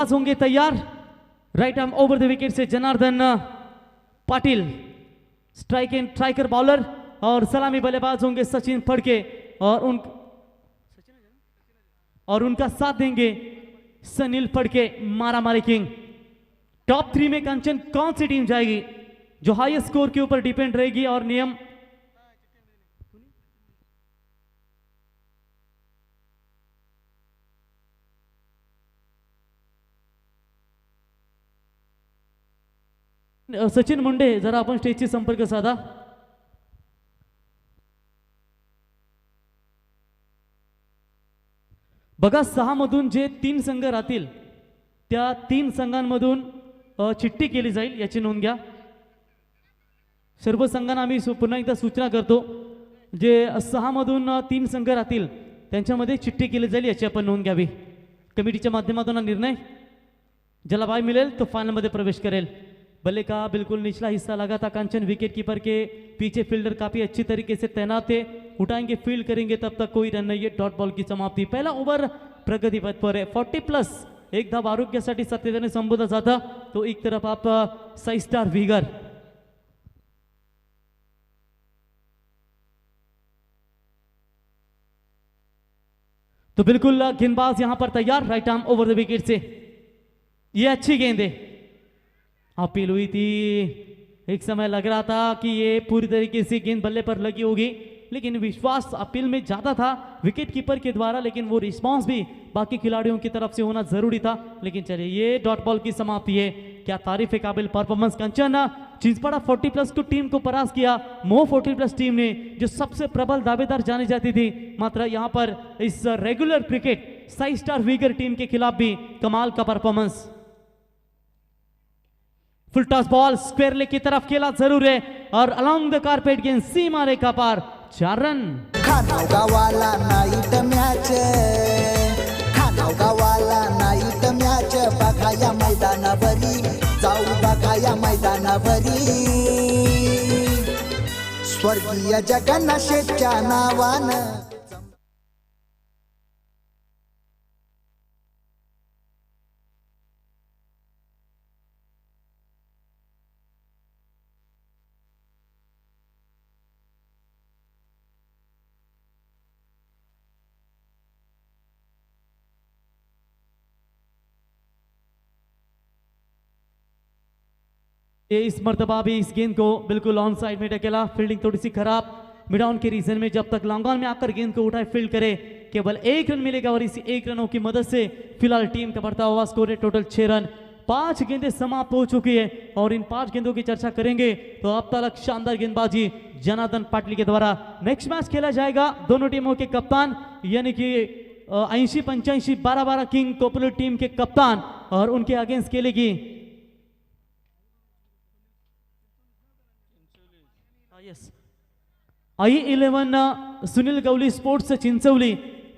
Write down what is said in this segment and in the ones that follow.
आज होंगे तैयार। Right arm over the wicket say Janardan Patil striker bowler और सलामी बल्लेबाज होंगे सचिन फड़के और उनका साथ देंगे सनील फड़के मारामारी किंग। टॉप 3 में कंचन कौन सी टीम जाएगी जो हाईएस्ट स्कोर के ऊपर डिपेंड रहेगी और नियम सचिन मुंडे जरा आपण स्टेजशी संपर्क साधा। बघा 6 मधून जे 3 संघ राहतील त्या 3 संघांमधून चिठ्ठी केली जाईल याची नोंद घ्या। सर्व संघांना आम्ही पुन्हा एकदा सूचना करतो जे 6 मधून 3 संघ राहतील त्यांच्यामध्ये चिठ्ठी केली जाईल याची आपण नोंद घ्यावी। कमिटीच्या माध्यमातून हा निर्णय ज्याला बाय मिलेल तो फाइनल में प्रवेश करेल। बल्ले का बिल्कुल निचला हिस्सा लगा था कंचन विकेट कीपर के पीछे फील्डर काफी अच्छी तरीके से तैनात थे, उठाएंगे फील्ड करेंगे तब तक कोई रन नहीं है। डॉट बॉल की समाप्ति। पहला ओवर प्रगति पथ पर है 40+ एक धाव आरोग्यासाठी सातत्याने संबोधला जाता तो एक तरफ आप 6 स्टार विगर तो बिल्कुल गेंदबाज यहां पर तैयार right arm over the wicket से। ये अच्छी गेंद है, अपील हुई थी, एक समय लग रहा था कि ये पूरी तरीके से गेंद बल्ले पर लगी होगी लेकिन विश्वास अपील में ज्यादा था विकेट कीपर के द्वारा, लेकिन वो रिस्पांस भी बाकी खिलाड़ियों की तरफ से होना जरूरी था। लेकिन चलिए ये डॉट बॉल की समाप्ति है। क्या तारीफ है काबिल परफॉर्मेंस कंचन। चिंचपाड़ा 40+ को टीम को परास्त किया। मोह 40+ टीम ने जो सबसे प्रबल दावेदार जानी जाती थी, मात्र यहां पर इस regular cricket 6 star vigour team के खिलाफ भी कमाल का performance. Full toss ball square leg की तरफ खेला जरूर है और अलोंग द कारपेट गेंद सीमा रेखा पार 4 रन। खानावगावाला नाईट मॅच, खानावगावाला नाईट मॅच, बघाया मैदानावरी जाऊ बघाया मैदानावरी, स्वर्गीय जगन्नाथच्या नावानं। इस मर्तबा भी इस गेंद को बिल्कुल ऑन साइड में ढकेला। फील्डिंग थोड़ी सी खराब मिड ऑन के रीजन में, जब तक लॉन्ग ऑन में आकर गेंद को उठाए फील्ड करे केवल 1 रन मिलेगा और इसी 1 रनों की मदद से फिलहाल टीम का बढ़ता हुआ स्कोर है टोटल 6 रन। 5 गेंदें समाप्त हो चुकी है और इन 5 गेंदों की चर्चा करेंगे तो अब तक शानदार गेंदबाजी जनार्दन पाटिल के द्वारा। नेक्स्ट मैच खेला जाएगा दोनों टीमों के कप्तान यानी कि 80-85 12-12 किंग पॉपुलर टीम के कप्तान और उनके अगेंस्ट खेलेगी I11 सुनील गवली स्पोर्ट्स चिंचवली।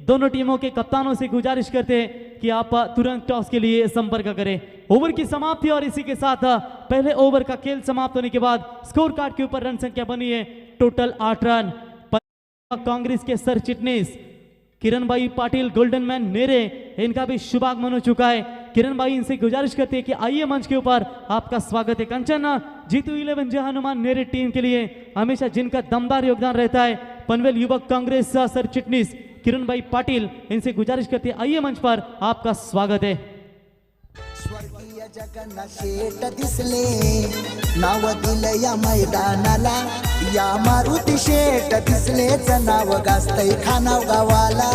दोनों टीमों के कप्तानों से गुजारिश करते हैं कि आप तुरंत टॉस के लिए संपर्क करें। ओवर की समाप्ति और इसी के साथ पहले ओवर का खेल समाप्त होने के बाद स्कोर कार्ड के ऊपर रन संख्या बनी है टोटल 8 रन। कांग्रेस के सर चिटनीस किरण भाई पाटिल गोल्डन मैन नेरे, इनका भी शुभागमन हो चुका है। किरण भाई इनसे गुजारिश करते हैं कि आइए मंच के ऊपर, आपका स्वागत है। कंचन जीतू 11 जय हनुमान नेरे टीम के लिए हमेशा जिनका दमदार योगदान रहता है, पनवेल युवक कांग्रेस सर चिटनीस किरण भाई पाटिल, इनसे गुजारिश करते हैं आइए मंच पर, आपका स्वागत है। स्वर्गीय जगन्नाथ शेठ दिसले, नाव दिलं या मैदानाला, या मारुती शेठ दिसलेच नाव गाजतय खानावगावाला।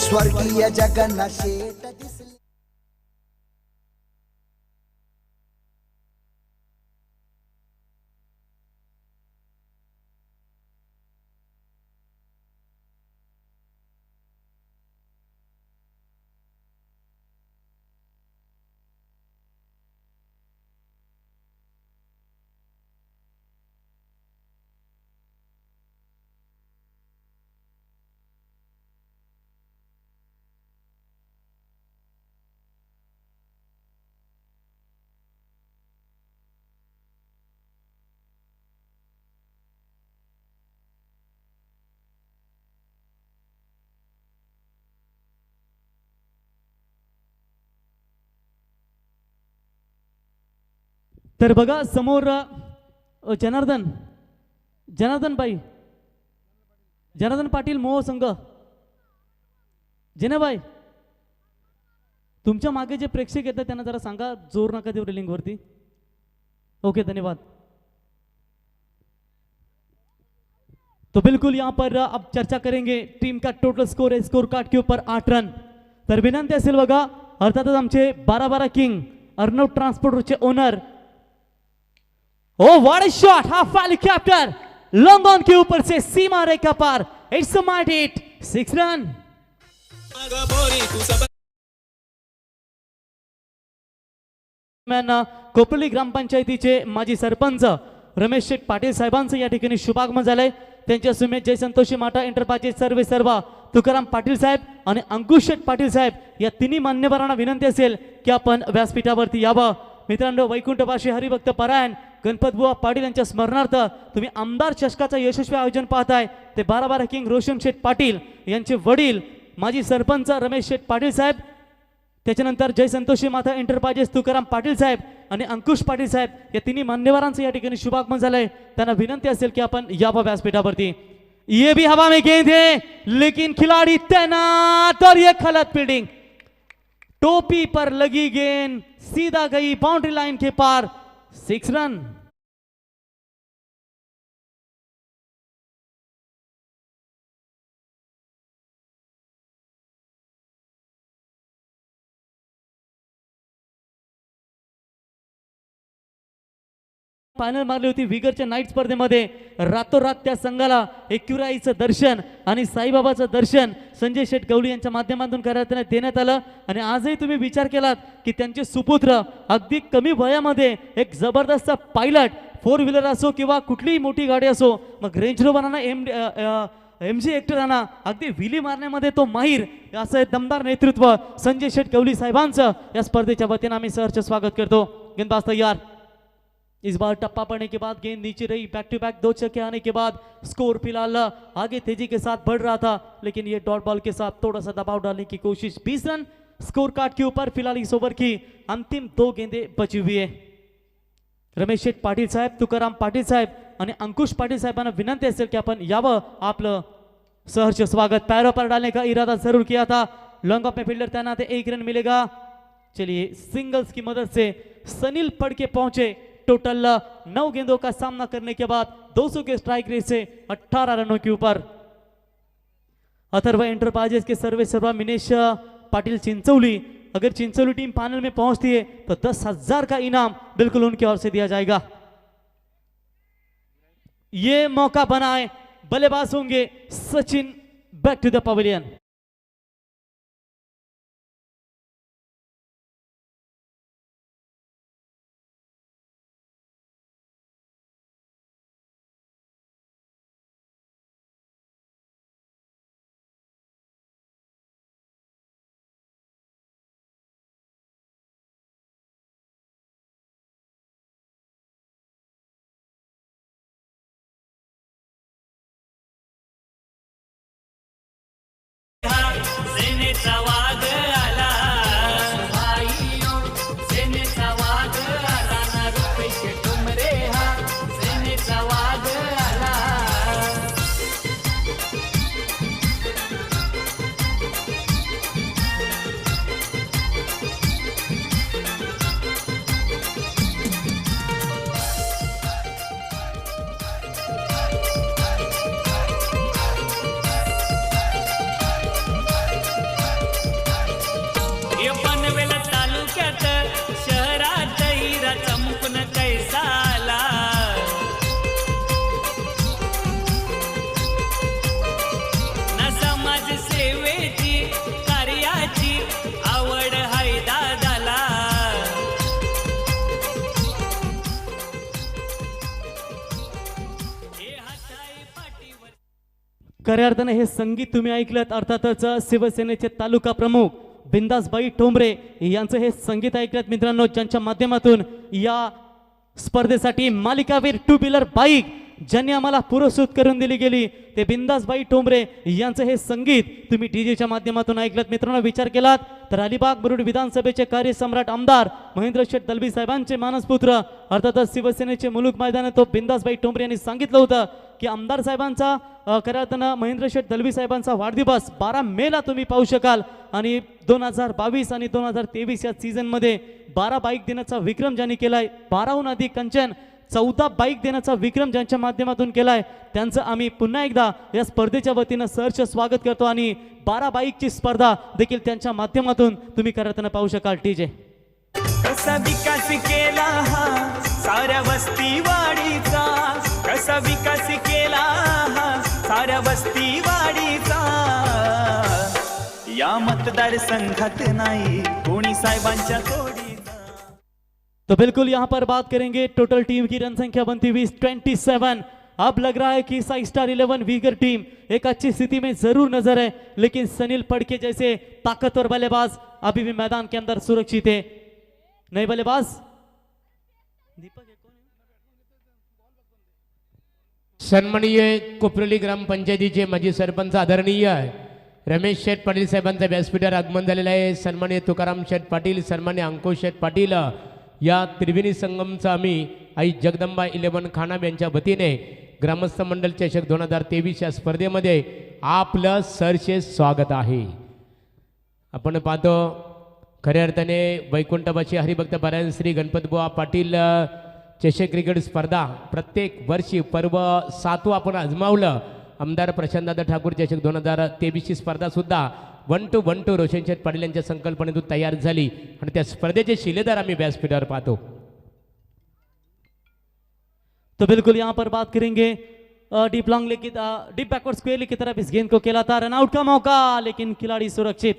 स्वर्गीय जगन्नाथ शेठ दिसले। तर बघा समोर जनार्दन बाई, जनार्दन पाटील मोह संघ, जेनाबाई तुमच्या मागे जे प्रेक्षक येतात त्यांना जरा सांगा जोर नका देऊ रेलिंग वरती. ओके धन्यवाद. तो बिल्कुल यहाँ पर अब चर्चा करेंगे टीम का टोटल स्कोर है, स्कोर कार्ड के ऊपर 8 रन. तर विनंती असेल बघा अर्थातच आमचे 12-12 किंग अर्णव ट्रान्सपोर्टरचे owner. Oh what a shot, half helicopter long on के ऊपर से सीमा रेखा पार. It's a mighty hit, 6 run. Koparli ग्रामपंचायतीचे माजी सरपंच रमेश शेठ पाटील साहेबांचं या ठिकाणी शुभागमन झालंय. त्यांच्या सुमेध जय संतोषी माटा एंटरप्राइजेस सर्वा तुकाराम पाटील साहेब आणि अंकुश शेठ पाटील साहेब या तिन्ही मान्यवरांना विनंती असेल की आपण व्यासपीठावरती यावं. मित्रांनो वैकुंठवासी हरिभक्त परायण गणपतबुवा पाटील यांच्या स्मरणार्थ तुम्ही आमदार चषकाचं यशस्वी आयोजन पाहताय. ते 12-12 किंग रोशन शेठ पाटील यांचे वडील माजी सरपंच रमेश शेठ पाटील साहेब, त्याच्यानंतर जय संतोषी माता एंटरप्राइजेस तुकाराम पाटील साहेब आणि अंकुश पाटील साहेब या तिन्ही मान्यवरांचं या ठिकाणी शुभागमन झालंय. त्यांना विनंती असेल की आपण यावं व्यासपीठावरती. ये भी हवा में गेंद है लेकिन खिलाड़ी तैनात और ये गलत फील्डिंग, टोपी पर लगी गेंद सीधा गई बाउंड्री लाइन के पार. 6 रन. फायनल मारली होती विगरच्या नाईट स्पर्धेमध्ये. रातोरात त्या संघाला एकविराईचं दर्शन आणि साईबाबाचं दर्शन संजय शेठ गवळी यांच्या माध्यमातून देण्यात आलं. आणि आजही तुम्ही विचार केलात की त्यांचे सुपुत्र अगदी कमी वयामध्ये एक जबरदस्त पायलट, 4 व्हीलर असो किंवा कुठलीही मोठी गाडी असो, मग रेंज रोवरांना MG एक्टरांना अगदी विली मारण्यामध्ये तो माहीर, असं दमदार नेतृत्व संजय शेठ गवळी साहेबांचं या स्पर्धेच्या वतीनं आम्ही सहर्ष स्वागत करतो. गेंदबाज तैयार. इस बार टप्पा पड़ने के बाद गेंद नीचे रही. बैक टू बैक 2 छक्के आने के बाद स्कोर फिलहाल आगे तेजी के साथ बढ़ रहा था, लेकिन ये डॉट बॉल के साथ थोड़ा सा दबाव डालने की कोशिश. 20 रन स्कोर कार्ड के ऊपर फिलहाल इस ओवर की अंतिम 2 गेंदें बची हुई है. रमेश शेठ पाटील साहेब, तुकाराम पाटील साहेब आणि अंकुश पाटील साहेबांना विनंती असेल की आपण यावं. आपलं सहर्ष स्वागत. पैरों पर डालने का इरादा जरूर किया था. लॉन्ग ऑफ में फील्डर तैनात है, 1 रन मिलेगा. चलिए सिंगल्स की मदद से सनील पड़के पहुंचे. टोटल 9 गेंदों का सामना करने के बाद 200 के स्ट्राइक रेट से 18 रनों के ऊपर. अथर्व एंटरप्राइजेस के सर्वा मिनेश पाटिल चिंचौली, अगर चिंचौली टीम फाइनल में पहुंचती है तो 10,000 का इनाम बिल्कुल उनकी ओर से दिया जाएगा. ये मौका बनाए, बल्लेबाज होंगे Sachin. Back to the pavilion. सेनेचा वाघ आला, सेनेचा वाघ आला ना रुपेश ठुमरे हा, सेनेचा वाघ आला. पनवेल तालुक्यात शहरात हिरा चमकून कैसाला, ना समाज सेवेची कार्याची आवड हाय दादाला. हे हाताई पाठीवर. खऱ्या अर्थाने हे संगीत तुम्ही ऐकलं. अर्थातच शिवसेनेचे तालुका प्रमुख बिंदासबाई ठोंबरे यांचं हे संगीत ऐकल्यात मित्रांनो, ज्यांच्या माध्यमातून या स्पर्धेसाठी मालिकावीर 2 व्हीलर बाईक ज्यांनी आम्हाला पुरस्कृत करून दिली गेली ते बिंदासबाई ठोंबरे यांचं हे संगीत तुम्ही डीजेच्या माध्यमातून ऐकलत. मित्रांनो, विचार केलात तर अलिबाग मुरुड विधानसभेचे कार्यसम्राट आमदार महेंद्र शेठ दलबी साहेबांचे मानसपुत्र अर्थातच शिवसेनेचे मुलूक मैदान तो बिंदासबाई ठोंबरे यांनी सांगितलं होतं की आमदार साहेबांचा खऱ्या अर्थानं महेंद्र शेठ दलबी साहेबांचा वाढदिवस 12 मेला तुम्ही पाहू शकाल. आणि 2022 आणि 2023 या सीझनमध्ये 12 बाईक देण्याचा विक्रम ज्यांनी केलाय, 12हून अधिक कंचन 14 बाईक देण्याचा विक्रम ज्यांच्या माध्यमातून केलाय त्यांचं आम्ही पुन्हा एकदा या स्पर्धेच्या वतीनं सहर्ष स्वागत करतो. आणि 12 बाईकची स्पर्धा देखील त्यांच्या माध्यमातून तुम्ही करताना पाहू शकाल. टीजे कसा विकास केला हा साऱ्या वस्ती वाडीचा, कसा विकास केला हा साऱ्या वस्ती वाडीचा. या मतदारसंघात नाही कोणी साहेबांच्या तोडीचा. तो बिल्कुल यहाँ पर बात करेंगे टोटल टीम की रन संख्या बनती हुई 27. अब लग रहा है कि 5 स्टार 11 वीगर टीम एक अच्छी स्थिति में जरूर नजर है, लेकिन सनील फड़के जैसे ताकतवर बल्लेबाज अभी भी मैदान के अंदर सुरक्षित है. नए बल्लेबाज दीपक है, कौन है? सन्माननीय कोपरली ग्रामपंचायतीचे माजी सरपंच आदरणीय रमेश शेठ पाटील साहेबांचा व्यासपीठावर आगमन झालेलं आहे. सन्माननीय तुकाराम शेठ पाटील, सन्माननीय अंकुश शेठ पाटील या त्रिवेणी संगमचा आम्ही आई जगदंबा 11 खानाब यांच्या वतीने ग्रामस्थ मंडल चषक 2023 या स्पर्धेमध्ये आपलं सरसे स्वागत आहे. आपण पाहतो खऱ्या अर्थाने वैकुंठवासी हरिभक्त पारायण श्री गणपतबुवा पाटील चषक क्रिकेट स्पर्धा प्रत्येक वर्षी पर्व 7 आपण आजमावलं. आमदार प्रशांतदादा ठाकूर चषक 2023 ची स्पर्धा सुद्धा 1 to 1 रोशन शेठ पाटील यांच्या संकल्पनेतून तयार झाली आणि त्या स्पर्धेचे शिलेदार आम्ही व्यासपीठावर पाहतो. तो बिल्कुल यहाँ पर बात करेंगे डीप लॉन्ग लेके डीप बैकवर्ड स्क्वेयर की तरफ इस गेंद को खेला था, रनआउट का मौका लेकिन खिलाड़ी सुरक्षित.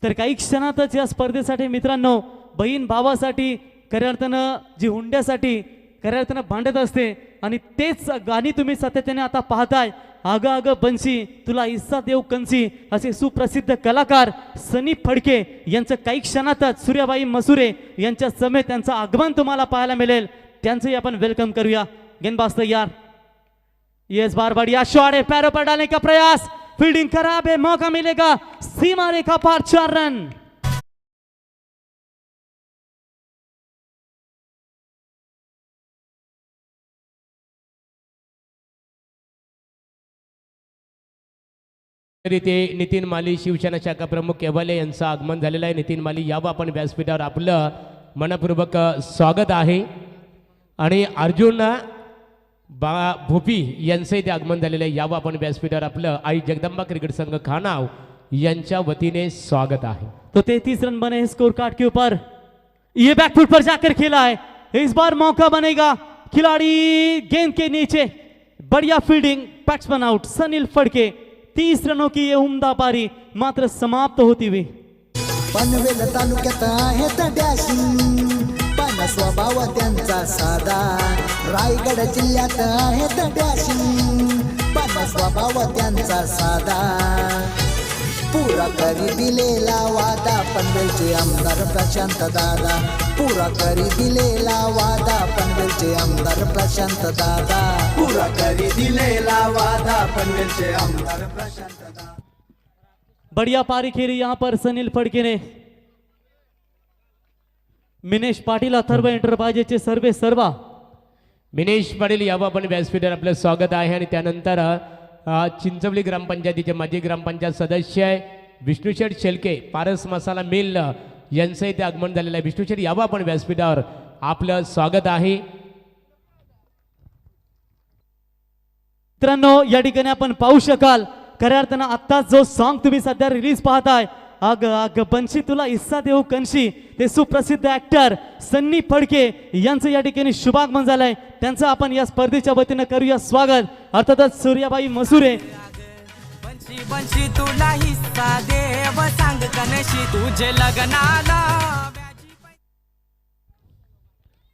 तर काही क्षणातच या स्पर्धेसाठी मित्रांनो बहीण भावासाठी खऱ्या अर्थानं जी हुंड्यासाठी खऱ्या अर्थानं भांडत असते आणि तेच गाणी तुम्ही सातत्याने आता पाहताय. आग आग बन्सी तुला हिस्सा देव कंसी असे सुप्रसिद्ध कलाकार सनी फडके यांचं काही क्षणातच सूर्याबाई मसुरे यांच्या समेत त्यांचं आगमन तुम्हाला पाहायला मिळेल. त्यांचंही आपण वेलकम करूया. गेंदबाज तैयार, ये इस बार बढ़िया शॉट है, पैरों पर डालने का प्रयास, फील्डिंग खराब है, मौका मिलेगा, सीमा रेखा पार 4 रन. इथे नितीन माली शिवसेना शाखा प्रमुख केवाले यांचं आगमन झालेलं आहे. नितीन माली यावं आपण व्यासपीठावर आपलं मनपूर्वक स्वागत आहे. आणि अर्जुन भोपी यांचं इथे आगमन झालेलं आहे. यावं आपण व्यासपीठावर आपलं आई जगदंबा क्रिकेट संघ खानाव यांच्या वतीने स्वागत आहे. तो 33 रन बने स्कोर कार्ड के ऊपर. ये बैकफुट पर जाकर खेला है, इस बार मौका बनेगा. खिलाड़ी गेंद के नीचे, बढ़िया fielding, batsman out. Sunil Phadke 30 रनों की ये उम्दा पारी मात्र समाप्त होती हुई. पनवेल तालुक्यात आहेत डॅशिंग, पण स्वभाव त्यांचा साधा. रायगड जिल्ह्यात आहेत डॅशिंग, पण स्वभाव त्यांचा साधा. पुरा करी दिलेला वादा पनवेलचे आमदार प्रशांत दादा. पुरा करी दिलेला वादा पनवेलचे आमदार प्रशांत दादा. पुरा करी दिलेला वादा पनवेलचे आमदार प्रशांत दादा. बढ़िया पारी खेली यहां पर सनील फडके ने. मिनेश पाटील अथर्व एंटरप्राइजेसचे सर्वे सर्वा. मिनेश पाटील यावं आपण व्यासपीठावर आपलं स्वागत आहे. आणि त्यानंतर चिंचवली ग्रामपंचायतीचे माजी ग्रामपंचायत सदस्य विष्णुशेठ शेलके पारस मसाला मिल यांचं इथे आगमन झालेलं आहे. विष्णुशेठ यावं आपण व्यासपीठावर आपलं स्वागत आहे. मित्रांनो या ठिकाणी आपण पाहू शकाल खऱ्या अर्थानं आता जो सॉन्ग तुम्ही सध्या रिलीज पाहताय, आग आग बन्सी तुला हिस्सा देऊ कंशी, ते सुप्रसिद्ध ऍक्टर सन्नी फडके यांचं या ठिकाणी शुभागमन झालंय. त्यांचं आपण या स्पर्धेच्या वतीनं करूया स्वागत. अर्थातच सूर्याबाई मसुरे. बंशी बंशी तुला हिस्सा देव सांग कनशी तुझे लग्नाला.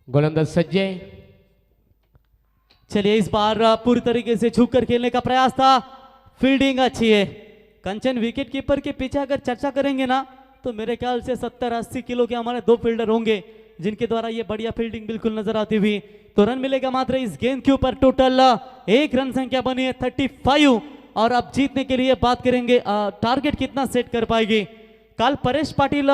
गोलंदाज सज्जे. चलिए इस बार पूरी तरीके से झुक कर खेलने का प्रयास था. फील्डिंग अच्छी है. कंचन विकेट कीपर के पीछे अगर चर्चा करेंगे ना तो मेरे ख्याल से 70-80 किलो के हमारे 2 फील्डर होंगे. जिनके द्वारा ये बढ़िया फील्डिंग बिल्कुल नजर आती हुई। तो रन मिलेगा मात्र इस गेंद के ऊपर। टोटल एक रन संख्या बनी है 35 और अब जीतने के लिए बात करेंगे टारगेट कितना सेट कर पाएगी। काल परेश पाटील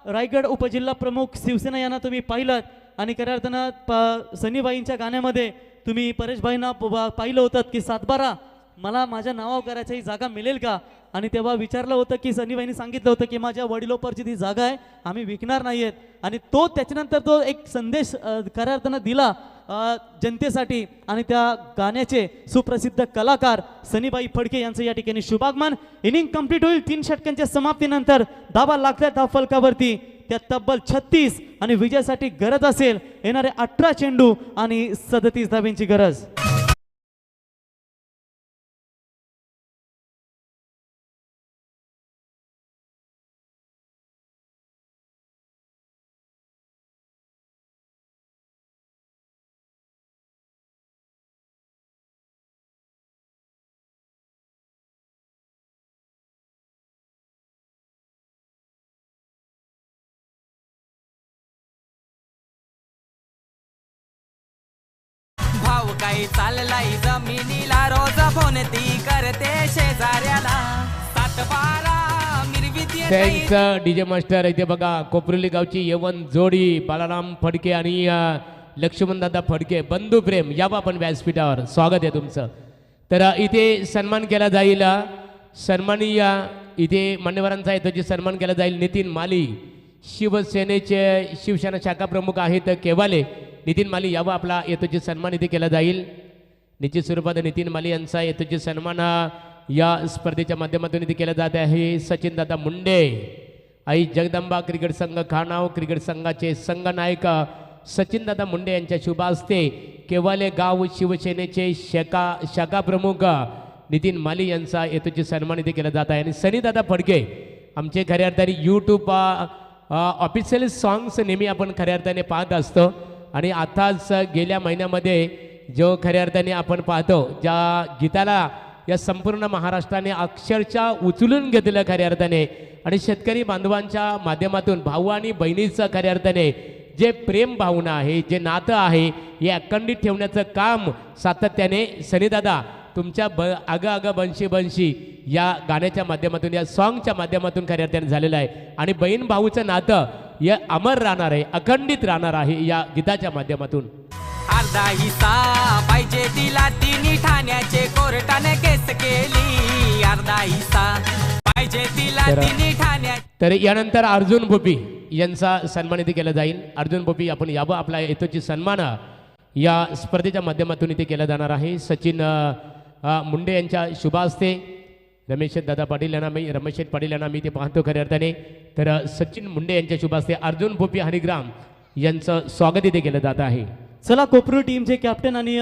रायगड उपजिल्हा प्रमुख शिवसेना यांना तुम्ही पाहिलं आणि खऱ्या अर्थानं सनीबाईंच्या गाण्यामध्ये तुम्ही परेशभाईंना पाहिलं होतं की 7-12 मला माझ्या नावावर करायची जागा मिळेल का, आणि तेव्हा विचारलं होतं की सनीबाईंनी सांगितलं होतं की माझ्या वडिलोपरची ती जागा आहे, आम्ही विकणार नाही आहेत. आणि तो त्याच्यानंतर तो एक संदेश खऱ्या अर्थानं दिला जनतेसाठी आणि त्या गाण्याचे सुप्रसिद्ध कलाकार सनीबाई फडके यांचं या ठिकाणी शुभागमन. इनिंग कंप्लीट होईल 3 षटकांच्या समाप्तीनंतर. धावा लागल्या धाव फलकावरती त्या तब्बल 36 आणि विजयासाठी गरज असेल येणारे 18 चेंडू आणि 37 धाब्यांची गरज. भाव काही चाललाय जमिनीला रोज फोन ती करते शेजाऱ्याला 7-12 मिरविते थँक्स डीजे मास्टर. इथे बघा कोपरोली गावची यवन जोडी बालाराम फडके आणि लक्ष्मणदादा फडके बंधू प्रेम यावं आपण व्यासपीठावर. स्वागत आहे तुमचं. तर इथे सन्मान केला जाईल. सन्मानीय इथे मान्यवरांचा आहे त्याची सन्मान केला जाईल. नितीन माली शिवसेनेचे शिवसेना शाखा प्रमुख आहेत केवाले. नितीन माली यावं आपला येतोची सन्मान इथे केला जाईल. निश्चित स्वरूपात नितीन माली यांचा येतोची सन्मान या स्पर्धेच्या माध्यमातून इथे केला जात आहे. सचिनदादा मुंडे आई जगदंबा क्रिकेट संघ खानाव क्रिकेट संघाचे संघनायक सचिनदादा मुंडे यांच्या शुभ हस्ते केवाले गाव शिवसेनेचे शाखा प्रमुख नितीन माली यांचा येतोची सन्मान इथे केला जात आहे. आणि सनीदादा फडके आमचे खऱ्या अर्थाने यूट्यूब ऑफिशियल सॉंग्स नेहमी आपण खऱ्या अर्थाने पाहत असतो. आणि आताच गेल्या महिन्यामध्ये जो खऱ्या अर्थाने आपण पाहतो ज्या गीताला या संपूर्ण महाराष्ट्राने अक्षरशः उचलून घेतलं खऱ्या अर्थाने, आणि शेतकरी बांधवांच्या माध्यमातून भाऊ आणि बहिणीचं खऱ्या अर्थाने जे प्रेम भावना आहे जे नातं आहे हे अखंडित ठेवण्याचं काम सातत्याने सनीदादा तुमच्या अगं बंशी बंशी या गाण्याच्या माध्यमातून या सॉंगच्या माध्यमातून खऱ्या अर्थाने झालेलं आहे. आणि बहीण भाऊचं नातं हे अमर राहणार आहे, अखंडित राहणार आहे या गीताच्या माध्यमातून. अर्धा हिस्सा पाहिजे तिला तिन्ही ठाण्याचे कोर्टाने केस केली. अर्धा हिस्सा पाहिजे तिला तिन्ही ठाण्या. तर यानंतर अर्जुन भोपी यांचा सन्मान इथे केला जाईल. अर्जुन भोपी आपण यावं आपला येतोची सन्मान या स्पर्धेच्या माध्यमातून इथे केला जाणार आहे. सचिन मुंडे यांच्या शुभ हस्ते रमेश पाटील यांना मी ते पाहतो खऱ्या अर्थाने. तर सचिन मुंडे यांच्या शुभ हस्ते अर्जुन भोपी हरिग्राम यांचं स्वागत इथे केलं जात आहे. चला कोपरू टीमचे कॅप्टन आणि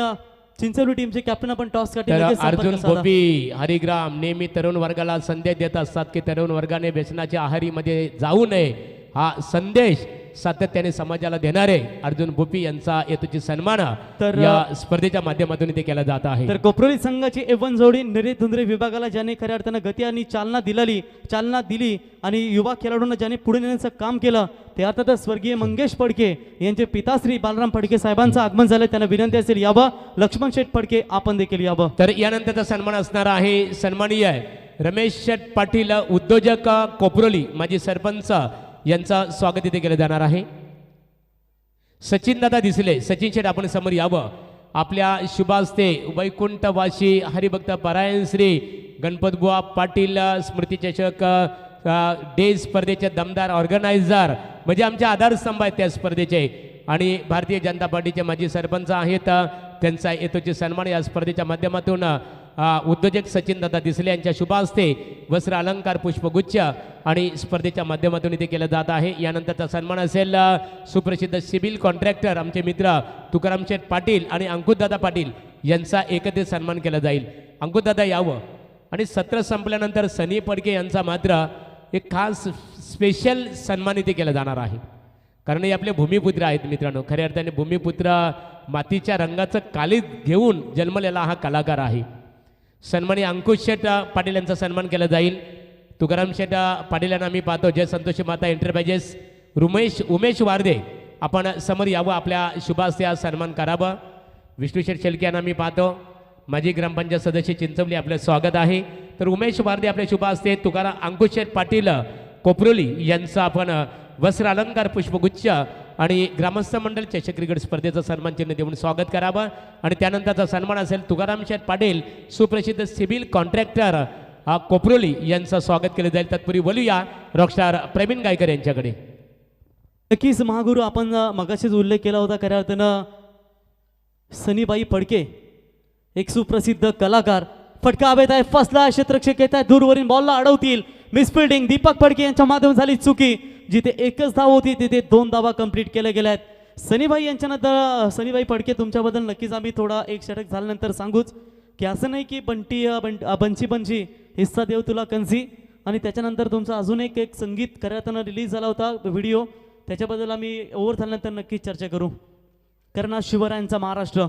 चिंचोली टीमचे कॅप्टन आपण टॉस तर अर्जुन भोपी हरिग्राम नेहमी तरुण वर्गाला संदेश देत असतात की तरुण वर्गाने व्यसनाच्या आहारीमध्ये जाऊ नये. हा संदेश सातत्याने समाजाला देणारे अर्जुन भोपी यांचा येतोची सन्मान तर या स्पर्धेच्या माध्यमातून इथे केला जात आहे. तर कोपरोली संघाची एवन जोडी निरे धुंद्रे विभागाला ज्याने खऱ्या अर्थानं गती आणि चालना दिली आणि युवा खेळाडूंना ज्याने पुढे नेण्याचं काम केलं ते अर्थातच स्वर्गीय मंगेश फडके यांचे पिताश्री बालराम फडके साहेबांचं आगमन झालं. त्यांना विनंती असेल यावं. लक्ष्मण शेठ फडके आपण देखील यावं. तर यानंतरचा सन्मान असणार आहे सन्माननीय रमेश शेठ पाटील उद्योजक कोपरोली माजी सरपंच यांचा स्वागत इथे केलं जाणार आहे. सचिन दादा दिसले. सचिन शेठ आपण समोर यावं. आपल्या शुभास्ते वैकुंठवासी हरिभक्त पारायण श्री गणपतबुवा पाटील स्मृती चषक डे स्पर्धेचे दमदार ऑर्गनायझर म्हणजे आमचे आधारस्तंभ आहेत त्या स्पर्धेचे आणि भारतीय जनता पार्टीचे माजी सरपंच आहेत. त्यांचा येतोची सन्मान या स्पर्धेच्या माध्यमातून उद्योजक सचिन दादा दिसले यांच्या शुभ हस्ते वस्त्र अलंकार पुष्पगुच्छ आणि स्पर्धेच्या माध्यमातून इथे केला जात आहे. यानंतरचा सन्मान असेल सुप्रसिद्ध सिव्हिल कॉन्ट्रॅक्टर आमचे मित्र तुकाराम शेठ पाटील आणि अंकुशदादा पाटील यांचा एकत्रित सन्मान केला जाईल. अंकुशदादा यावं. आणि सत्र संपल्यानंतर सनी फडके यांचा मात्र एक खास स्पेशल सन्मान इथे केला जाणार आहे. कारण हे आपले भूमिपुत्र आहेत मित्रांनो. खऱ्या अर्थाने भूमिपुत्र मातीच्या रंगाचं कालीज घेऊन जन्मलेला हा कलाकार आहे. सन्मानी अंकुश शेठ पाटील यांचा सन्मान केला जाईल. तुकाराम शेठ पाटील यांना आम्ही पाहतो. जय संतोषी माता एंटरप्राइजेस उमेश वारदे आपण समोर यावं, आपल्या शुभास्ते आज सन्मान करावं. विष्णू शेठ शेळके यांना मी पाहतो. माजी ग्रामपंचायत सदस्य चिंचवली आपलं स्वागत आहे. तर उमेश वारदे आपल्या शुभास्ते, तुकाराम अंकुश शेठ पाटील कोपरोली यांचा आपण वस्त्र अलंकार पुष्पगुच्छ आणि ग्रामस्थ मंडळ चषक क्रिकेट स्पर्धेचं सन्मान चिन्ह देऊन स्वागत करावं. आणि त्यानंतरचा सन्मान असेल तुकाराम शेठ पाटील सुप्रसिद्ध सिव्हिल कॉन्ट्रॅक्टर कोपरोली यांचं स्वागत केलं जाईल. तत्पूर्वी बोलूया रॉकस्टार प्रवीण गायकर यांच्याकडे. नक्कीच महागुरु, आपण मगाशीच उल्लेख केला होता खऱ्या अर्थानं सनीबाई फडके एक सुप्रसिद्ध कलाकार. फटका हवेत आहे, फसला, क्षेत्ररक्षक येत आहे, दूरवरील बॉलला अडवतील. मिसफिल्डिंग दीपक फडके यांच्या माध्यमातून झाली चुकी. जिथे एकच धाव होती तिथे 2 धावा कंप्लीट केल्या गेल्या आहेत. सनीबाई यांच्यानंतर सनीबाई फडके, तुमच्याबद्दल नक्कीच आम्ही थोडा एक षटक झाल्यानंतर सांगूच की असं नाही की बंची हिस्सा देव तुला कन्सी. आणि त्याच्यानंतर तुमचा अजून एक संगीत खऱ्या अर्थानं रिलीज झाला होता व्हिडिओ, त्याच्याबद्दल आम्ही ओव्हर झाल्यानंतर नक्कीच चर्चा करू. कारण आज शिवरायांचा महाराष्ट्र,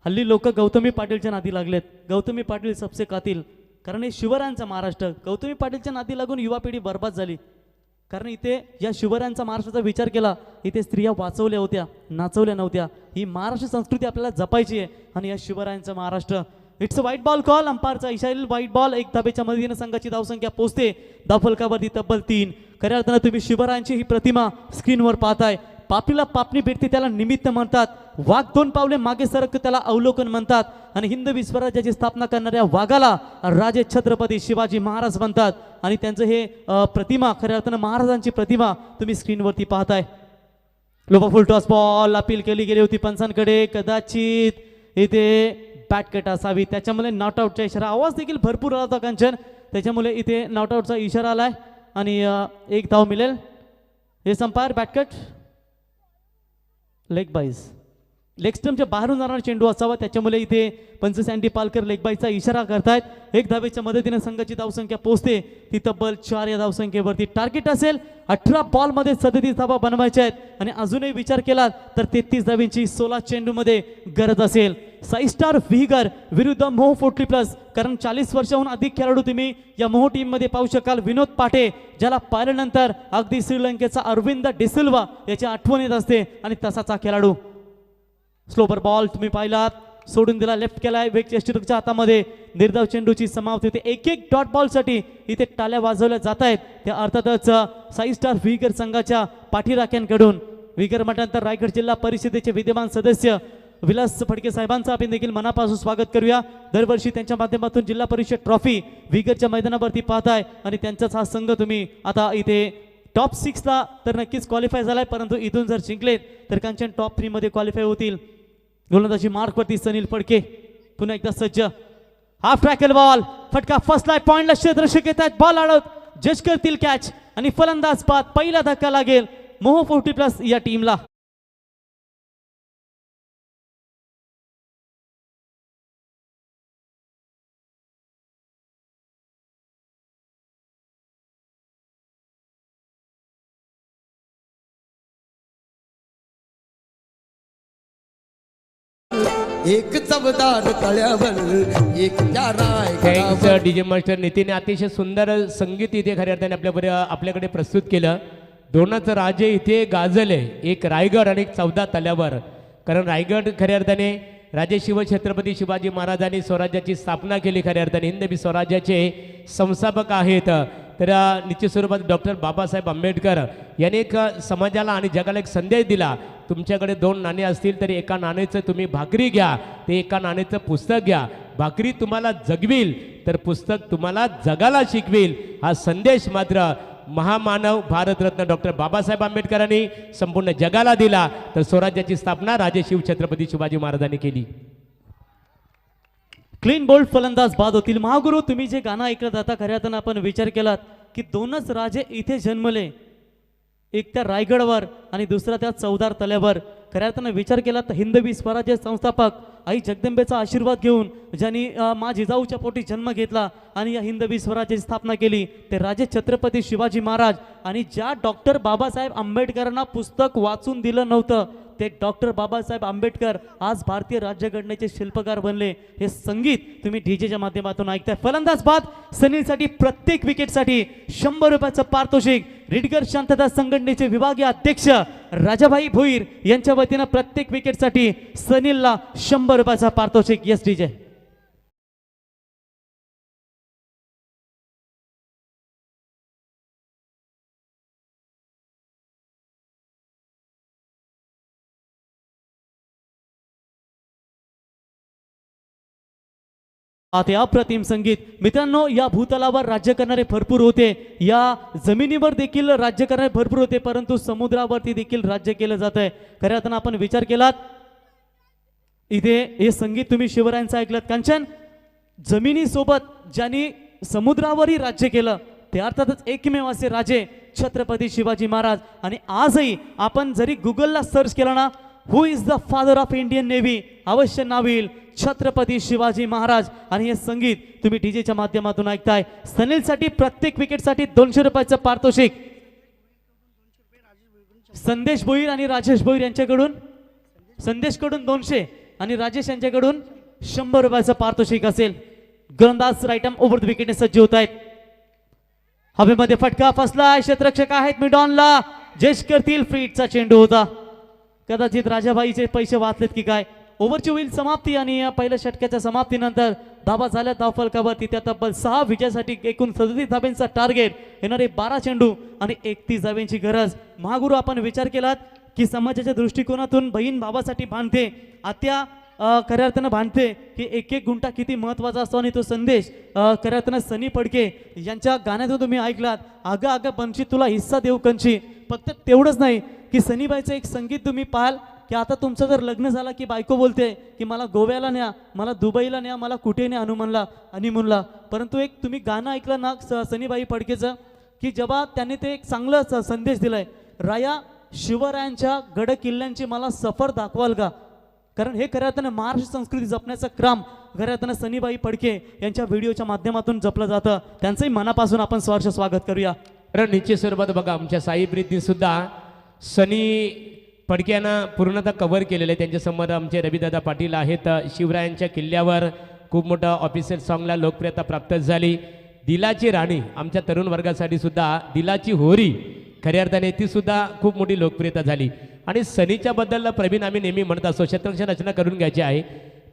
हल्ली लोक गौतमी पाटीलच्या नादी लागलेत. गौतमी पाटील सबसे कातील, कारण हे शिवरायांचा महाराष्ट्र. गौतमी पाटीलच्या नादी लागून युवा पिढी बर्बाद झाली. कारण इथे या शिवरायांचा महाराष्ट्राचा विचार केला, इथे स्त्रिया वाचवल्या होत्या, नाचवल्या नव्हत्या. ही महाराष्ट्र संस्कृती आपल्याला जपायची आहे. आणि या शिवरायांचा महाराष्ट्र. इट्स अ वाईट बॉल कॉल, अंपायरचा इशारा वाईट बॉल. 1 धाब्याच्या मदतीने संघाची धावसंख्या पोहोचते धावफलकावरती तब्बल 3. खऱ्या अर्थानं तुम्ही शिवरायांची ही प्रतिमा स्क्रीनवर पाहताय. पापीला पापणी भेटते त्याला निमित्त म्हणतात. वाघ 2 पावले मागे सरकतो त्याला अवलोकन म्हणतात. आणि हिंदवी स्वराज्याची स्थापना करणाऱ्या वाघाला राजे छत्रपती शिवाजी महाराज म्हणतात. आणि त्यांचं हे प्रतिमा, खऱ्या अर्थानं महाराजांची प्रतिमा तुम्ही स्क्रीनवरती पाहताय. लोबा फुल टॉस बॉल अपील केली गेली होती पंचांकडे. कदाचित इथे बॅट कट असावी, त्याच्यामुळे नॉट आउटचा इशारा. आवाज देखील भरपूर आला होता कंचन, त्याच्यामुळे इथे नॉट आउटचा इशारा आलाय. आणि 1 धाव मिळेल. हे संपायर बॅट कट, लेग बाईज, लेग स्टम्पच्या बाहेरून जाणारा चेंडू असावा, त्याच्यामुळे इथे पंच सँडी पालकर लेग बाईचा इशारा करतायत. 1 धावेच्या मदतीने संघाची धावसंख्या पोहोचते ती तब्बल 4 या धावसंख्येवरती. टार्गेट असेल 18 बॉलमध्ये 37 धावा बनवायच्या आहेत. आणि अजूनही विचार केला तर 33 धावींची 16 चेंडूमध्ये गरज असेल. 6 स्टार व्हीगर विरुद्ध मोह 40+, कारण 40 वर्षाहून अधिक खेळाडू तुम्ही या मोह टीममध्ये पाहू शकाल. विनोद पाटे, ज्याला पाहिल्यानंतर अगदी श्रीलंकेचा अरविंद डिसिल्वा याची आठवण येत असते. आणि तसाचा खेळाडू. स्लोबर बॉल तुम्ही पाहिलात, सोडून दिला, लेफ्ट केलाय वेग यष्टीच्या हातामध्ये. निर्धाव चेंडूची समाप्ती होते. 1-1 डॉट बॉलसाठी इथे टाळ्या वाजवल्या जात आहेत. त्या अर्थातच 6 स्टार व्हीगर संघाच्या पाठीराख्यांकडून. व्हीगर म्हटल्यानंतर रायगड जिल्हा परिषदेचे विद्यमान सदस्य विलास फडके साहेबांचं आपण देखील मनापासून स्वागत करूया. दरवर्षी त्यांच्या माध्यमातून जिल्हा परिषद ट्रॉफी व्हीगरच्या मैदानावरती पाहताय. आणि त्यांचाच हा संघ तुम्ही आता इथे टॉप 6ला तर नक्कीच क्वालिफाय झालाय, परंतु इथून जर जिंकलेत तर कांचन टॉप 3 मध्ये क्वालिफाय होतील. गोलंदाजी मार्कवरती सनील फडके पुन्हा एकदा सज्ज. हाफ ट्रॅकल बॉल, फटका फसलाय, पॉइंटला क्षेत्ररक्षक येत आहेत, बॉल अडवत जज करतील कॅच. आणि फलंदाज बाद. पहिला धक्का लागेल मोह 40+ या टीमला. एक चवदार तळ्यावर एक थँक्स डीजे मास्टर नितीने अतिशय सुंदर संगीत इथे खऱ्या अर्थाने आपल्याकडे प्रस्तुत केलं. दोनच राजे इथे गाजले, एक रायगड आणि एक 14 तल्यावर. कारण रायगड खऱ्या अर्थाने राजे छत्रपती शिवाजी महाराजांनी स्वराज्याची स्थापना केली. खऱ्या अर्थाने हिंदवी स्वराज्याचे संस्थापक आहेत. तर निश्चित स्वरूपात डॉक्टर बाबासाहेब आंबेडकर यांनी एक समाजाला आणि जगाला एक संदेश दिला. तुमच्याकडे 2 नाणी असतील तरी एका नाण्याचं तुम्ही भाकरी घ्या, ते एका नाण्याचं पुस्तक घ्या. भाकरी तुम्हाला जगविल तर पुस्तक तुम्हाला जगाला शिकविल. हा संदेश मात्र महामानव भारतरत्न डॉक्टर बाबासाहेब आंबेडकरांनी संपूर्ण जगाला दिला. तर स्वराज्याची स्थापना राजे छत्रपती शिवाजी महाराजांनी केली. क्लीन बोल्ड फलंदाज बाद होतील. महागुरु, तुम्ही जे गाणं ऐकलं आता खऱ्या अर्थानं आपण विचार केलात की 2च राजे इथे जन्मले, एक त्या रायगडवर आणि दुसरा त्या 14 तल्यावर. खऱ्या अर्थानं विचार केला तर हिंदवी स्वराज्य संस्थापक आई जगदंबेचा आशीर्वाद घेऊन ज्यांनी मा जिजाऊच्या पोटी जन्म घेतला आणि या हिंदवी स्वराज्याची स्थापना केली ते राजे छत्रपती शिवाजी महाराज. आणि ज्या डॉक्टर बाबासाहेब आंबेडकरांना पुस्तक वाचून दिलं नव्हतं ते डॉक्टर बाबासाहेब आंबेडकर आज भारतीय राज्यघटनेचे शिल्पकार बनले. हे संगीत तुम्ही डीजेच्या माध्यमातून ऐकताय. फलंदाज बाद सनीलसाठी प्रत्येक विकेटसाठी 100 रुपयाचं पारितोषिक. रिडगर शांतता संघटनेचे विभागीय अध्यक्ष राजाभाई भोईर यांच्या वतीनं प्रत्येक विकेटसाठी सनीलला 100 रुपयाचा पारितोषिक. Yes DJ. आता अप्रतिम संगीत. मित्रांनो, या भूतलावर राज्य करणारे भरपूर होते, या जमिनीवर देखील राज्य करणारे भरपूर होते, परंतु समुद्रावरती देखील राज्य केलं जात आहे. खऱ्या अर्थानं आपण विचार केलात इथे हे संगीत तुम्ही शिवरायांचं ऐकलं. कांचन, जमिनीसोबत ज्यांनी समुद्रावरही राज्य केलं ते अर्थातच एकमेव असे राजे छत्रपती शिवाजी महाराज. आणि आजही आपण जरी गुगलला सर्च केलं ना, who is the father of Indian navy, अवश्य नाव येईल छत्रपती शिवाजी महाराज. आणि हे संगीत तुम्ही डीजेच्या माध्यमातून ऐकताय. सनीलसाठी प्रत्येक विकेटसाठी 200 रुपयाचं पारितोषिक. संदेश भोईर आणि राजेश भोईर यांच्याकडून, संदेशकडून 200 आणि राजेश यांच्याकडून 100 रुपयाचं पारितोषिक असेल. गोलंदाज राईट आर्म ओव्हर द विकेटने सज्ज होत आहेत. हवेमध्ये फटका फसलाय, क्षेत्ररक्षक आहेत मिडॉनला, जज करतील. फ्रीटचा चेंडू होता. कदाचित राजाभाईचे पैसे वाचलेत की काय. ओव्हरची होईल समाप्ती आणि या पहिल्या षटकाच्या समाप्तीनंतर धाबा झाल्या धावफलकावरती. त्या तब्बल 6 विजयासाठी एकूण 37 धाब्यांचा टार्गेट, येणारे 12 चेंडू आणि 31 धाब्यांची गरज. महागुरु, आपण विचार केलात की समाजाच्या दृष्टिकोनातून बहीण भावासाठी भांडते, आत्या खऱ्या अर्थानं भांडते की एक एक गुंठा किती महत्त्वाचा असतो. आणि तो संदेश खऱ्या अर्थानं सनी फडके यांच्या गाण्यातून तुम्ही ऐकलात. अगं अगं बनशी तुला हिस्सा देऊ कंची. फक्त तेवढंच नाही की सनीबाईचं एक संगीत तुम्ही पाहाल की आता तुमचं जर लग्न झालं की बायको बोलते की मला गोव्याला न्या, मला दुबईला न्या, मला कुठे न्या हनीमूनला. परंतु एक तुम्ही गाणं ऐकलं ना सनीबाई फडकेचं की जेव्हा त्यांनी ते एक चांगलं संदेश दिलाय, राया शिवरायांच्या गड किल्ल्यांची मला सफर दाखवाल का. कारण हे खऱ्या अर्थानं महाराष्ट्र संस्कृती जपण्याचं काम खऱ्या अर्थानं सनीबाई फडके यांच्या व्हिडिओच्या माध्यमातून जपलं जातं. त्यांचंही मनापासून आपण सहर्ष स्वागत करूया. तर निश्चित स्वरूपात बघा, आमच्या साई प्रीती सुद्धा सनी फडक्यांना पूर्णतः कव्हर केलेलं आहे. त्यांच्यासमोर आमचे रविदादा पाटील आहेत. शिवरायांच्या किल्ल्यावर खूप मोठं ऑफिशियल सॉंगला लोकप्रियता प्राप्त झाली. दिलाची राणी आमच्या तरुण वर्गासाठी सुद्धा दिलाची होरी खऱ्या अर्थाने ती सुद्धा खूप मोठी लोकप्रियता झाली. आणि सनीच्या बद्दल प्रवीण आम्ही नेहमी म्हणत असतो, क्षेत्ररक्षण रचना करून घ्यायची आहे.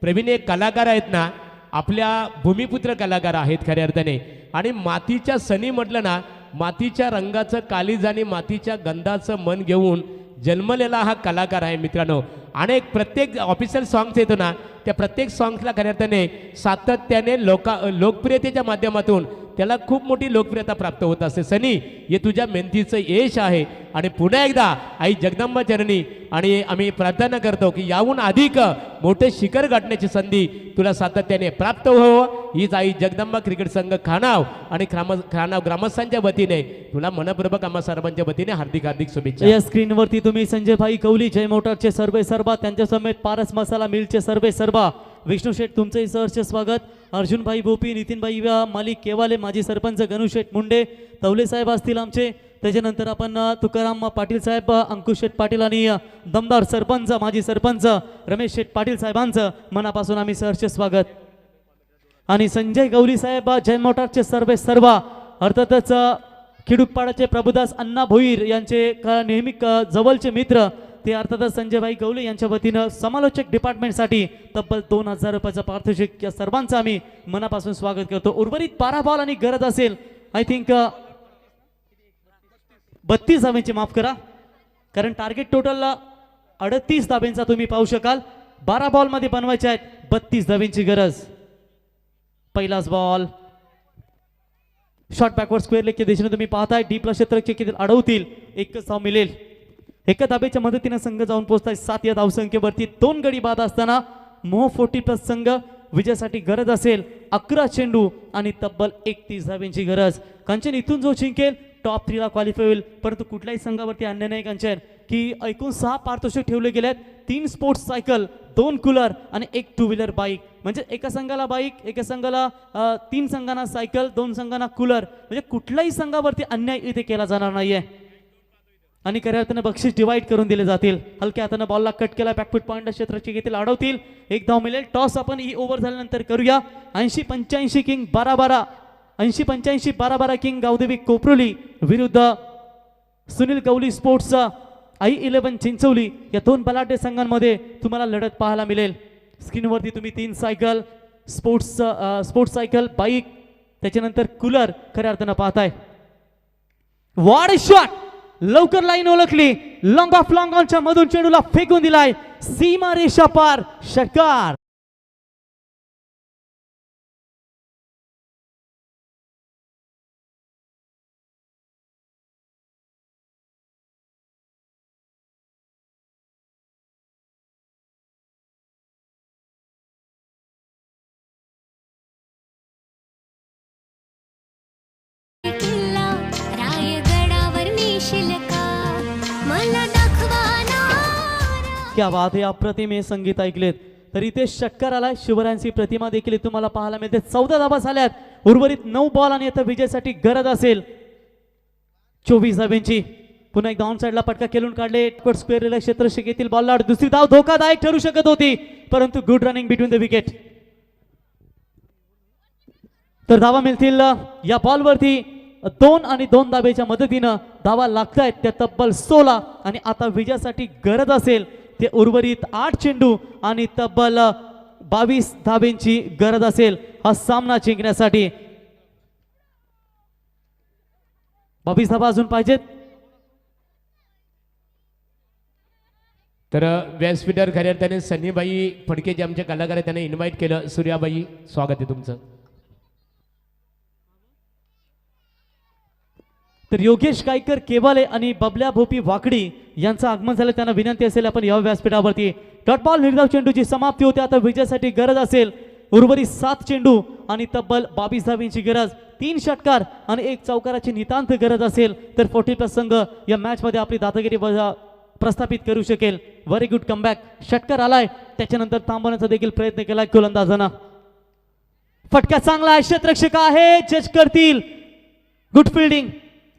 प्रवीण एक कलाकार आहेत ना, आपल्या भूमिपुत्र कलाकार आहेत खऱ्या अर्थाने. आणि मातीच्या सनी म्हटलं ना, मातीच्या रंगाचं कालीज आणि मातीच्या गंधाचं मन घेऊन जन्मलेला हा कलाकार आहे मित्रांनो. आणि प्रत्येक ऑफिशियल सॉंग्स येतो ना, त्या प्रत्येक सॉंग्सला खऱ्या अर्थाने सातत्याने लोकप्रियतेच्या माध्यमातून त्याला खूप मोठी लोकप्रियता प्राप्त होत असते. सनी, हे तुझ्या मेहनतीचं यश आहे. आणि पुन्हा एकदा आई जगदंबा चरणी आणि आम्ही प्रार्थना करतो की याहून अधिक मोठे शिखर गाठण्याची संधी तुला सातत्याने प्राप्त हो. हीच आई जगदंबा क्रिकेट संघ खानाव आणि खानाव ग्रामस्थांच्या वतीने तुला मनपूर्वक आम्हा सर्वांच्या वतीने हार्दिक हार्दिक शुभेच्छा. या स्क्रीनवरती तुम्ही संजय भाई कौली, जय मोटरचे सर्वे सर्वा, त्यांच्या समेत पारस मसाला मिलचे सर्वे सर्वा, विष्णू शेठ तुमचंही सहर्ष स्वागत. अर्जुन भाई भोपी, नितीन भाई मालिक केवाले, माजी सरपंच गणू शेठ मुंडे, तवले साहेब असतील आमचे. त्याच्यानंतर आपण तुकाराम पाटील साहेब, अंकुश शेठ पाटील आणि दमदार सरपंच माजी सरपंच रमेश शेठ पाटील साहेबांचं मनापासून आम्ही सहर्ष स्वागत. आणि संजय गौली साहेब, जय मोटारचे सर्वे सर्वा, अर्थातच खिडूकपाडाचे प्रभुदास अण्णा भोईर यांचे नेहमी जवळचे मित्र ते अर्थातच संजय भाई गवले यांच्या वतीनं समालोचक डिपार्टमेंटसाठी तब्बल 2000 रुपयाचं पारितोषिक. या सर्वांचं आम्ही मनापासून स्वागत करतो. उर्वरित 12 बॉल आणि गरज असेल आय थिंक 32 धाब्यांची, माफ करा, कारण टार्गेट टोटल 38 धाब्यांचा तुम्ही पाहू शकाल. 12 बॉलमध्ये बनवायचे आहेत, 32 धाब्यांची गरज. पहिलाच बॉल शॉर्ट बॅकवर्ड स्क्वेअर लेगच्या दिशेने तुम्ही पाहताय. डीपला क्षेत्ररक्षक किती अडवतील, एकच धाव मिळेल. एका धाब्याच्या मदतीने संघ जाऊन पोहोचताय 7 या धावसंख्येवरती. 2 गडी बाद असताना मोह 40+ संघ विजयासाठी गरज असेल 11 चेंडू आणि तब्बल 31 धाब्यांची गरज. कंचन इथून जो जिंकेल टॉप 3 ला क्वालिफाय होईल, परंतु कुठल्याही संघावरती अन्याय नाही कंचन. की एकूण 6 पारितोषिक ठेवले गेले आहेत. 3 स्पोर्ट्स सायकल, 2 कूलर आणि 1 टू व्हीलर बाईक. म्हणजे एका संघाला बाईक, एका संघाला 3 संघांना सायकल, 2 संघांना कूलर. म्हणजे कुठल्याही संघावरती अन्याय इथे केला जाणार नाहीये आणि खऱ्या अर्थानं बक्षीस डिवाइड करून दिले जातील. हलक्या हातानं बॉलला कट केला, बॅकफूट पॉईंट क्षेत्राची घेतील, अडवतील, 1 धाव मिळेल. टॉस आपण ही ओव्हर झाल्यानंतर करूया. 80-85 किंग 12-12, 80-85 12-12 किंग गावदेवी कोपरोली विरुद्ध सुनील गवली स्पोर्ट्स I11 चिंचवली. या 2 बलाढ्य संघांमध्ये तुम्हाला लढत पाहायला मिळेल. स्क्रीनवरती तुम्ही 3 सायकल, स्पोर्ट्स सायकल, बाईक, त्याच्यानंतर कूलर खऱ्या अर्थानं पाहताय. वॉड शॉट, लवकर लाईन ओळखली, लॉंग ऑफ लॉंग ऑनच्या मधून चेंडूला फेकून दिलाय, सीमा रेषा पार, षटकार. किल्ला रायगडावर नेशील का मला दाखवाना. क्या बात आहे, अप्रतिम हे संगीत ऐकलेत. तर इथे षटकार आलाय, शिवरायांची प्रतिमा देखील तुम्हाला पाहायला मिळते. 14 धावा झाल्यात, उर्वरित 9 बॉल आणि आता विजयासाठी गरज असेल 24 धाब्यांची. पुन्हा एकदा ऑन साइडला पटका खेळून काढले, स्क्वेअर क्षेत्र शिकेतील बॉलला दुसरी धाव धोकादायक ठरू शकत होती, परंतु good running between the wicket. तर धावा मिळतील या बॉलवरती 2 आणि 2 धाब्याच्या मदतीनं. धावा लागतायत त्या तब्बल 16 आणि आता विजयासाठी गरज असेल ते उर्वरित 8 चेंडू आणि तब्बल 22 धाब्यांची गरज असेल हा सामना जिंकण्यासाठी. 22 धाबा अजून पाहिजेत. तर व्यासपीठावर खऱ्या अर्थाने सनीबाई फडके जे आमचे कलाकार आहेत त्यांना इन्व्हाइट केलं. सूर्याबाई, स्वागत आहे तुमचं. तर योगेश कायकर केवाले आणि बबल्या भोपी वाकडी यांचं आगमन झालं, त्यांना विनंती असेल आपण या व्यासपीठावरती. डॉट बॉल निर्धाव चेंडूची समाप्ती होते. आता विजयासाठी गरज असेल उर्वरित 7 चेंडू आणि तब्बल 22 धाब्यांची गरज. 3 षटकार आणि 1 चौकाराची नितांत गरज असेल तर 40+ संघ या मॅच मध्ये आपली दादागिरी प्रस्थापित करू शकेल. Very good comeback. षटकार आलाय, त्याच्यानंतर थांबवण्याचा देखील प्रयत्न केलाय गोलंदाजांना. फटका चांगला आहे, क्षेत्ररक्षक आहे, जज करतील. Good fielding.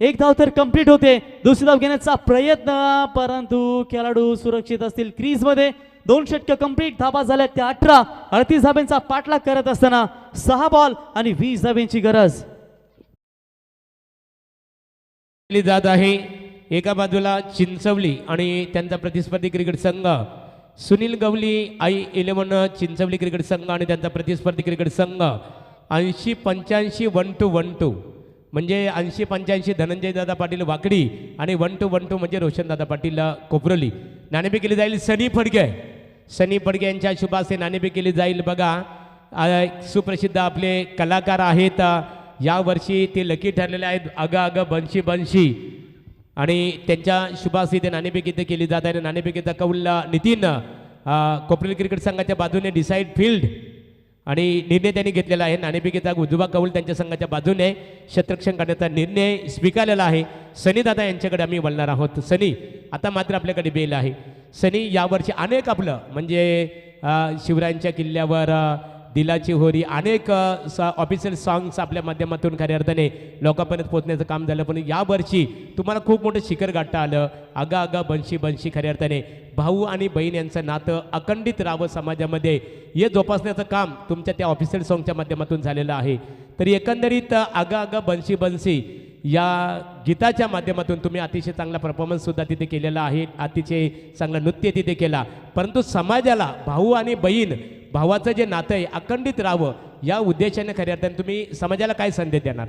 1 धाव तर कंप्लीट होते. दुसरी धाव घेण्याचा प्रयत्न, परंतु खेळाडू सुरक्षित असतील क्रीज मध्ये. 2 षटक कंप्लीट, धाबा झाल्या त्या 18. 38 धाब्यांचा पाठलाग करत असताना 6 बॉल आणि 20 धाब्यांची गरज जात आहे. एका बाजूला चिंचवली आणि त्यांचा प्रतिस्पर्धी क्रिकेट संघ सुनील गवली I11 चिंचवली क्रिकेट संघ आणि त्यांचा प्रतिस्पर्धी क्रिकेट संघ 80-85 1-2 म्हणजे 80-85 धनंजय दादा पाटील वाकडी आणि 1-2 म्हणजे रोशन दादा पाटील कोपरोली. नाणेफेक केली जाईल सनी फडके. सनी फडके यांच्या शुभासे नाणेफेक केली जाईल. बघा सुप्रसिद्ध आपले कलाकार आहेत, यावर्षी ते लकी ठरलेले आहेत. अग बनशी बनशी आणि त्यांच्या शुभासी ते नाणेफेक इथे केली जात आहे. नाणेफेकीचा कौल नितीन कोपरोली क्रिकेट संघाच्या बाजूने डिसाईड फील्ड आणि निर्णय त्यांनी घेतलेला आहे. नाणेफेकीचा उजवा कौल त्यांच्या संघाच्या बाजूने क्षेत्ररक्षण करण्याचा निर्णय स्वीकारलेला आहे. सनी दादा यांच्याकडे आम्ही वळणार आहोत. सनी, आता मात्र आपल्याकडे बेल आहे. सनी, यावर्षी अनेक आपलं म्हणजे शिवरायांच्या किल्ल्यावर, दिलाची होरी, अनेक ऑफिशियल सॉंग्स आपल्या माध्यमातून खऱ्या अर्थाने लोकांपर्यंत पोहोचण्याचं काम झालं. पण यावर्षी तुम्हाला खूप मोठं शिखर गाठता आलं. अगा बनशी बनशी खऱ्या अर्थाने भाऊ आणि बहीण यांचं नातं अखंडित राहावं समाजामध्ये, हे जोपासण्याचं काम तुमच्या त्या ऑफिशियल सॉंगच्या माध्यमातून झालेलं आहे. तरी एकंदरीत अगा बनशी बनशी या गीताच्या माध्यमातून तुम्ही अतिशय चांगला परफॉर्मन्ससुद्धा तिथे केलेला आहे. अतिशय चांगलं नृत्य तिथे केला. परंतु समाजाला भाऊ आणि बहीण, भावाचं जे नातं आहे अखंडित राहावं, या उद्देशाने खऱ्या अर्थाने तुम्ही समाजाला काय संदेश देणार?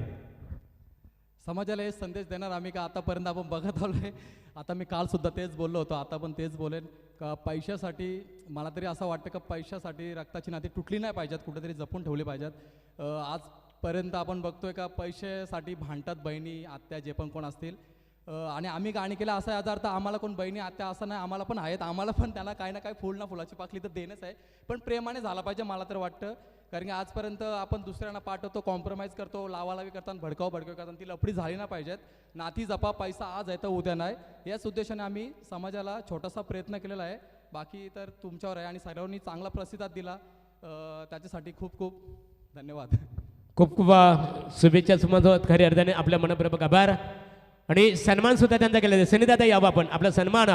समाजाला हे संदेश देणार आम्ही का आतापर्यंत आपण बघत आलो आहे. आता मी कालसुद्धा तेच बोललो होतो, आता पण तेच बोलेन का पैशासाठी, मला तरी असं वाटतं का पैशासाठी रक्ताची नाती तुटली नाही पाहिजेत, कुठेतरी जपून ठेवली पाहिजेत. आजपर्यंत आपण बघतोय का पैशासाठी भांडतात बहिणी आत्या जे पण कोण असतील. आणि आम्ही गाणी केलं असा याचा अर्थ आम्हाला कोण बहिणी आत्या असं नाही, आम्हाला पण आहेत, आम्हाला पण त्याला काही ना काही फुल ना फुलाची पाकली तर देणंच आहे. पण प्रेमाने झाला पाहिजे. मला तर वाटतं कारण की आजपर्यंत आपण दुसऱ्यांना पाठवतो, कॉम्प्रोमाइज करतो, लावालावी करताना भडकाव करताना ती लफडी झाली ना पाहिजेत. नाती जपा, पैसा आज आहे तर उद्या नाही, याच उद्देशाने आम्ही समाजाला छोटासा प्रयत्न केलेला आहे. बाकी तर तुमच्यावर आहे आणि सर्वांनी चांगला प्रतिसाद दिला, त्याच्यासाठी खूप खूप धन्यवाद. खूप खूप शुभेच्छा सुमत. खऱ्या अर्थाने आपल्या मनपूर्वक आभार आणि सन्मान सुद्धा त्यांचा केला आहे. सनीदादा यावं आपण आपला सन्मान.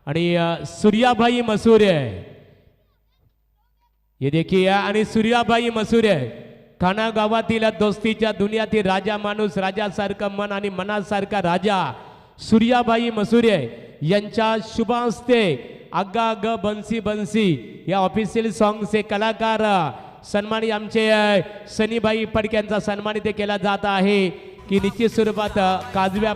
आणि सूर्याबाई मसूरे ये देखिए, आणि सूर्याबाई मसूरे खाना गावातील दोस्तीच्या दुनियातील राजा माणूस, राजासारखं मन आणि मनासारखा राजा सूर्याबाई मसूरे यांच्या शुभ हस्ते अग्गा अग्ग बन्सी बन्सी या ऑफिशियल सॉंगचे कलाकार सन्मानित आमचे सनीबाई फडके यांचा सन्मान इथे केला जात आहे की निश्चित स्वरूपात काजव्या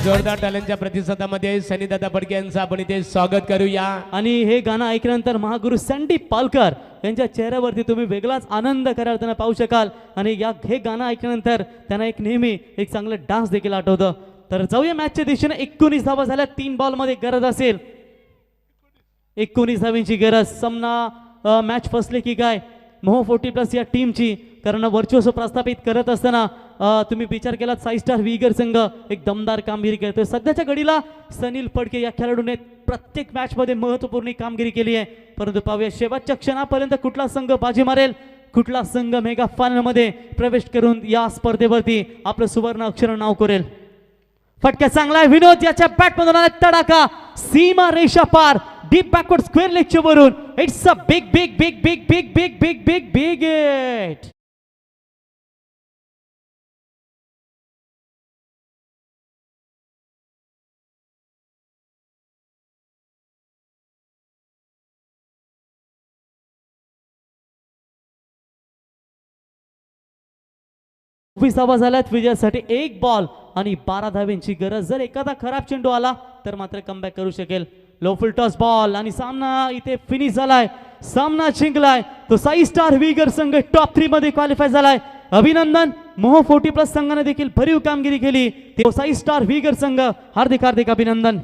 जोरदार टाळ्यांच्या प्रतिसादामध्ये सनीदादा फडके यांचं आपण इथे स्वागत करूया. आणि हे गाणं ऐकल्यानंतर महागुरु संदीप पालकर यांच्या चेहऱ्यावरती तुम्ही वेगळाच आनंद खऱ्या अर्थानं पाहू शकाल. आणि हे गाणं ऐकल्यानंतर त्यांना नेहमी एक चांगलं डान्स देखील आठवतं. तर जाऊया मॅचच्या दिशेने. 19 धावा झाल्या, 3 बॉलमध्ये गरज असेल 19 धावांची गरज. सामना मॅच फसले की काय मोह 40+ या टीमची, कारण वर्चस्व प्रस्थापित करत असताना तुम्ही विचार केलात 5 स्टार वीगर संघ एक दमदार कामगिरी करतोय. सध्याच्या घडीला सनील फडके या खेळाडूने प्रत्येक मॅचमध्ये महत्त्वपूर्ण कामगिरी केली आहे. परंतु पाहूया शेवटच्या क्षणापर्यंत कुठला संघ बाजी मारेल, कुठला संघ मेगा फायनलमध्ये प्रवेश करून या स्पर्धेवरती आपलं सुवर्ण अक्षर नाव करेल. फटका चांगला आहे, विनोद याच्या बॅटमधून आला तडाखा, सीमा रेषा पार, डीप बॅकवर्ड स्क्वेअर लेगच्या वरून. It's a big big big big big big big big big hit. धावा झाल्यात विजयासाठी 1 बॉल आणि 12 धावांची गरज. जर एखादा खराब चेंडू आला तर मात्र कमबॅक करू शकेल. लो फुल टॉस बॉल आणि सामना इथे फिनिश झालाय, सामना जिंकलाय तो 6 स्टार वीगर संघ टॉप 3 मध्ये क्वालिफाय झालाय. अभिनंदन. मोह 40+ संघाने देखील भरीव कामगिरी केली. तो 6 स्टार वीगर संघ हार्दिक हार्दिक अभिनंदन.